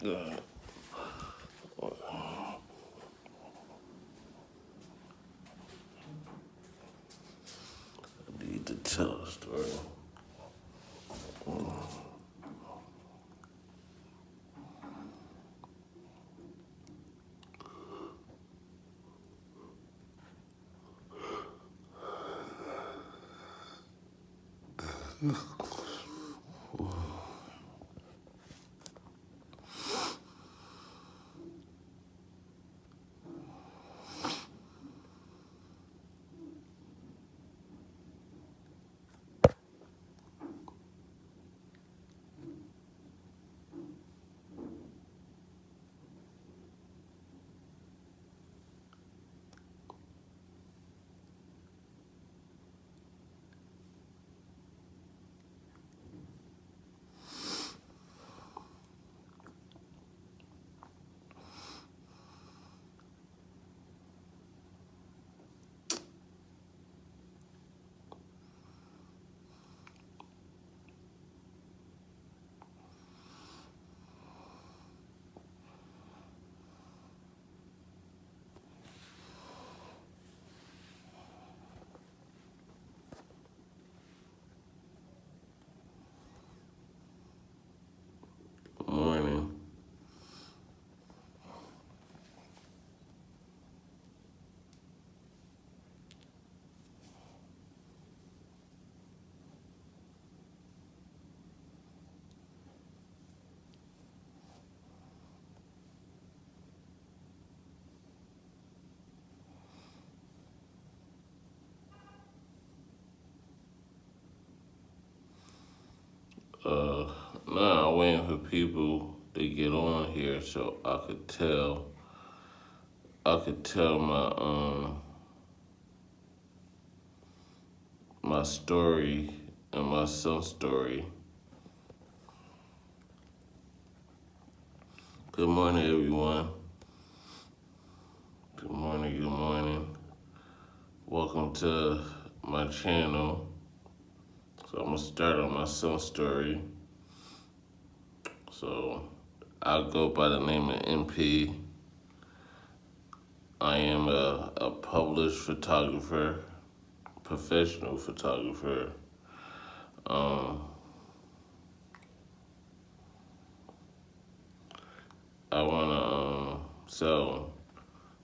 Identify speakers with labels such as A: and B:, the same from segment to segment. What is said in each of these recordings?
A: God. I need to tell a story. Morning. Now I'm waiting for people to get on here so I could tell my story and my son's story. Good morning, everyone. Good morning, good morning. Welcome to my channel. So I'm gonna start on my son's story. So I'll go by the name of MP. I am a published photographer, professional photographer. So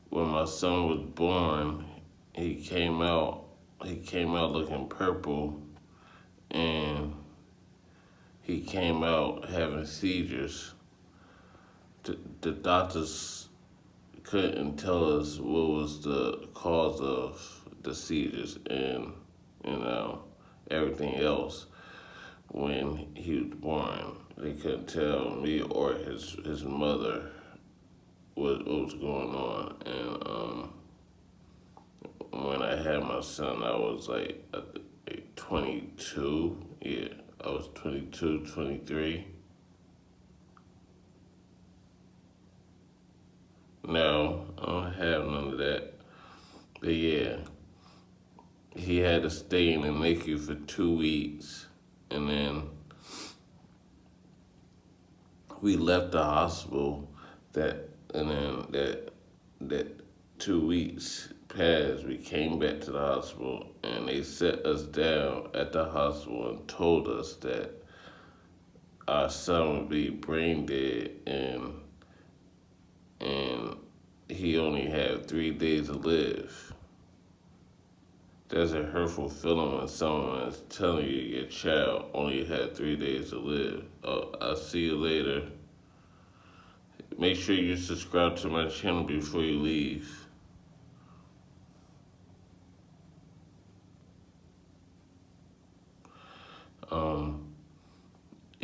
A: when my son was born, he came out looking purple, and he came out having seizures. The doctors couldn't tell us what was the cause of the seizures and, everything else when he was born. They couldn't tell me or his mother what was going on. And when I had my son, I was like 22. Yeah, I was 22, 23. No, I don't have none of that. But yeah, he had to stay in the NICU for 2 weeks, and then we left the hospital. That 2 weeks passed. We came back to the hospital, and they set us down at the hospital and told us that our son would be brain dead, and he only had 3 days to live. That's a hurtful feeling when someone is telling you your child only had 3 days to live. I'll see you later. Make sure you subscribe to my channel before you leave.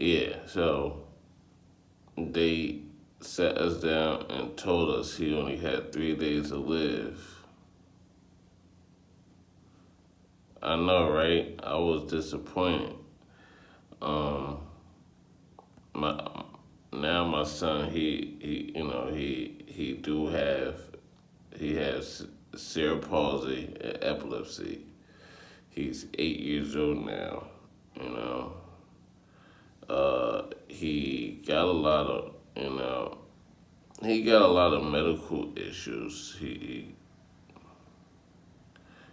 A: Yeah, so they sat us down and told us he only had 3 days to live. I know, right? I was disappointed. My son, he has cerebral palsy and epilepsy. He's 8 years old now. He got a lot of he got a lot of medical issues.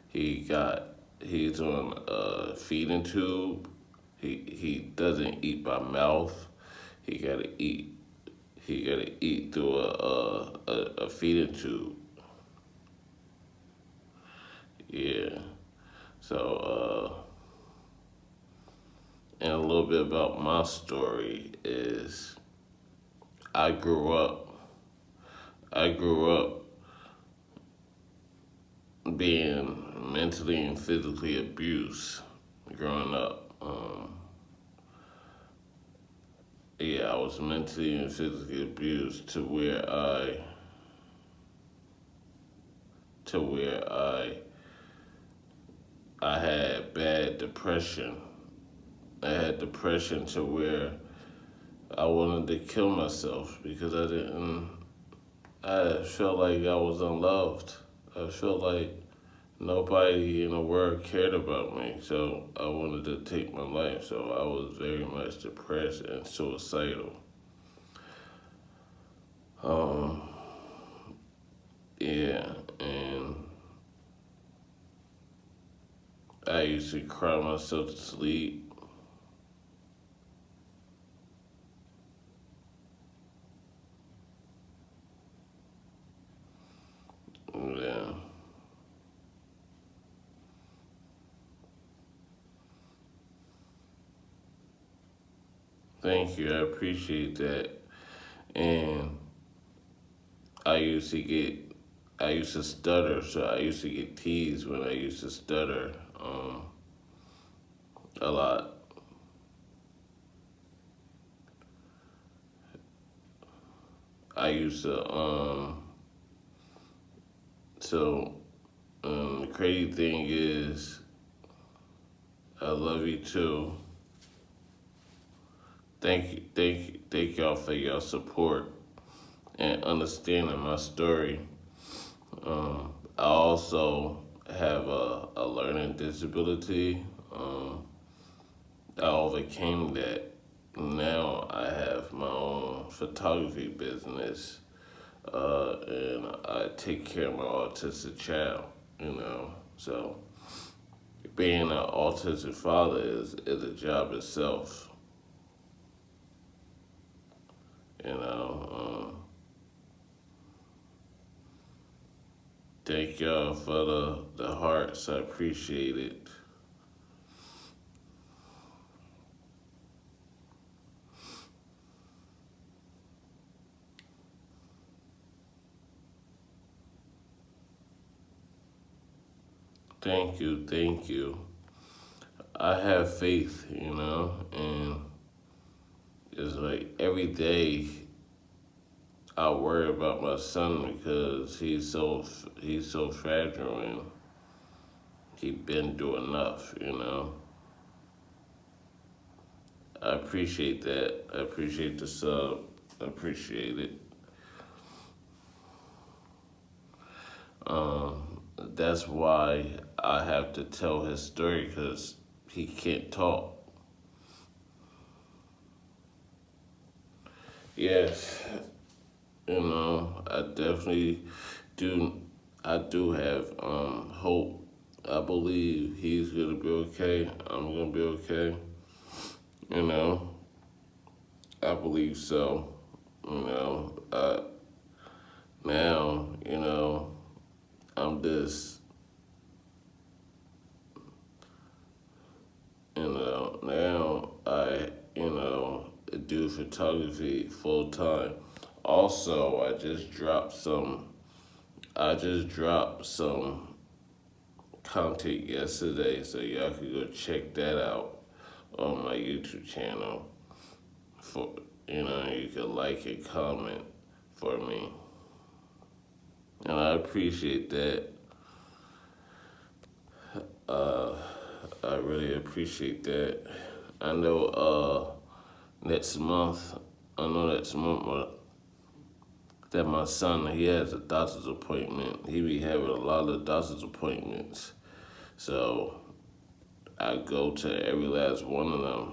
A: He's on a feeding tube. He doesn't eat by mouth. He gotta eat. He gotta eat through a feeding tube. Yeah. So and a little bit about my story is I grew up. I grew up being mentally and physically abused growing up. Yeah, I was mentally and physically abused to where I had bad depression. I had depression to where I wanted to kill myself because I felt like I was unloved. I felt like nobody in the world cared about me, so I wanted to take my life. So I was very much depressed and suicidal. Um, yeah, and I used to cry myself to sleep. Yeah, thank you. I appreciate that. And I used to get, I used to stutter, so I used to get teased when I used to stutter a lot. I used to, so the crazy thing is, I love you too. Thank y'all for your support and understanding my story. I also have a learning disability. I overcame that. Now I have my own photography business, and I take care of my autistic child. So being an autistic father is a job itself. You know, thank y'all for the hearts. I appreciate it. Thank you, thank you. I have faith, and it's like every day I worry about my son because he's so fragile and he been through enough. I appreciate that. I appreciate the sub. I appreciate it. That's why I have to tell his story because he can't talk. Yes, I definitely do. I do have hope. I believe he's gonna be okay. I'm gonna be okay. You know, I believe so. Now, I'm just, now do photography full time. Also, I just dropped some content yesterday, so y'all can go check that out on my YouTube channel. For you can like and comment for me, and I appreciate that. I really appreciate that. I know next month, I know next month that my son, he has a doctor's appointment. He be having a lot of doctor's appointments. So I go to every last one of them.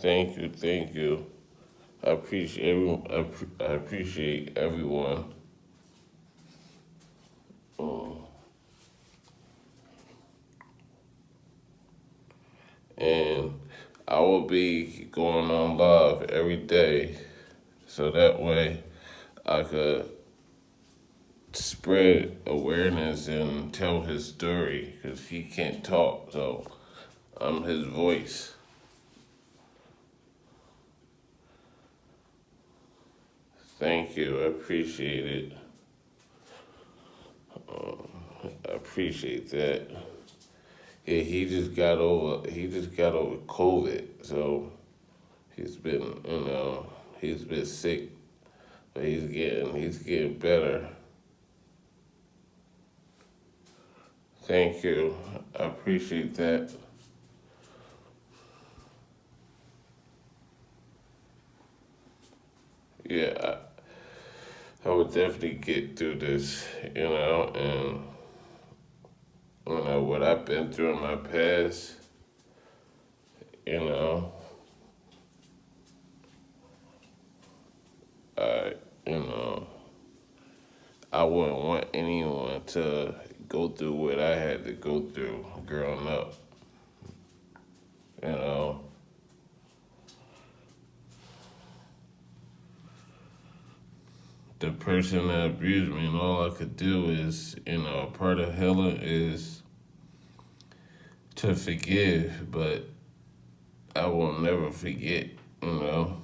A: Thank you, thank you. I appreciate everyone. I appreciate everyone. Um, and I will be going on live every day, so that way I could spread awareness and tell his story because he can't talk, so I'm his voice. Thank you. I appreciate it. I appreciate that. Yeah, he just got over COVID, so he's been he's been sick, but he's getting better. Thank you. I appreciate that. Yeah, I would definitely get through this, and what I've been through in my past, you know, I you know, I wouldn't want anyone to go through what I had to go through growing up, you know. The person that abused me, and all I could do is, part of healing is to forgive, but I will never forget, you know.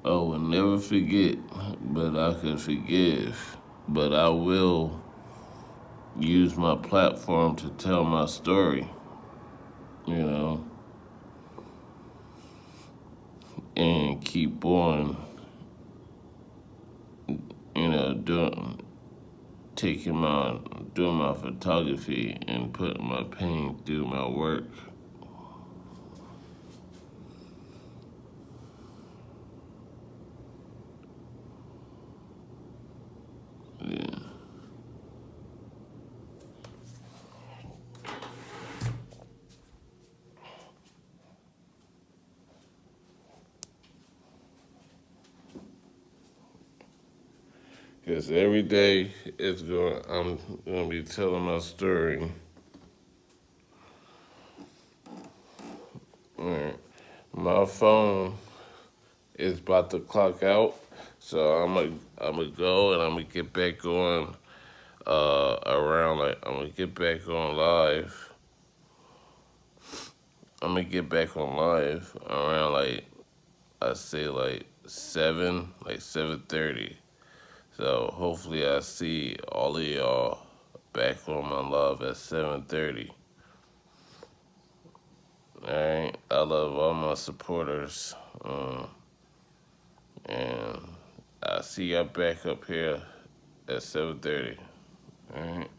A: I will never forget, but I can forgive. But I will use my platform to tell my story, you know, and keep on, doing taking my doing my photography and putting my pain through my work. Yeah. Because every day I'm gonna be telling my story. Alright. My phone is about to clock out, so I'm gonna go and I'm gonna get back on around like I'm gonna get back on live. I'm gonna get back on live around like I say like 7:30. So hopefully I see all of y'all back on my live at 7:30. Alright, I love all my supporters, and I see y'all back up here at 7:30. Alright.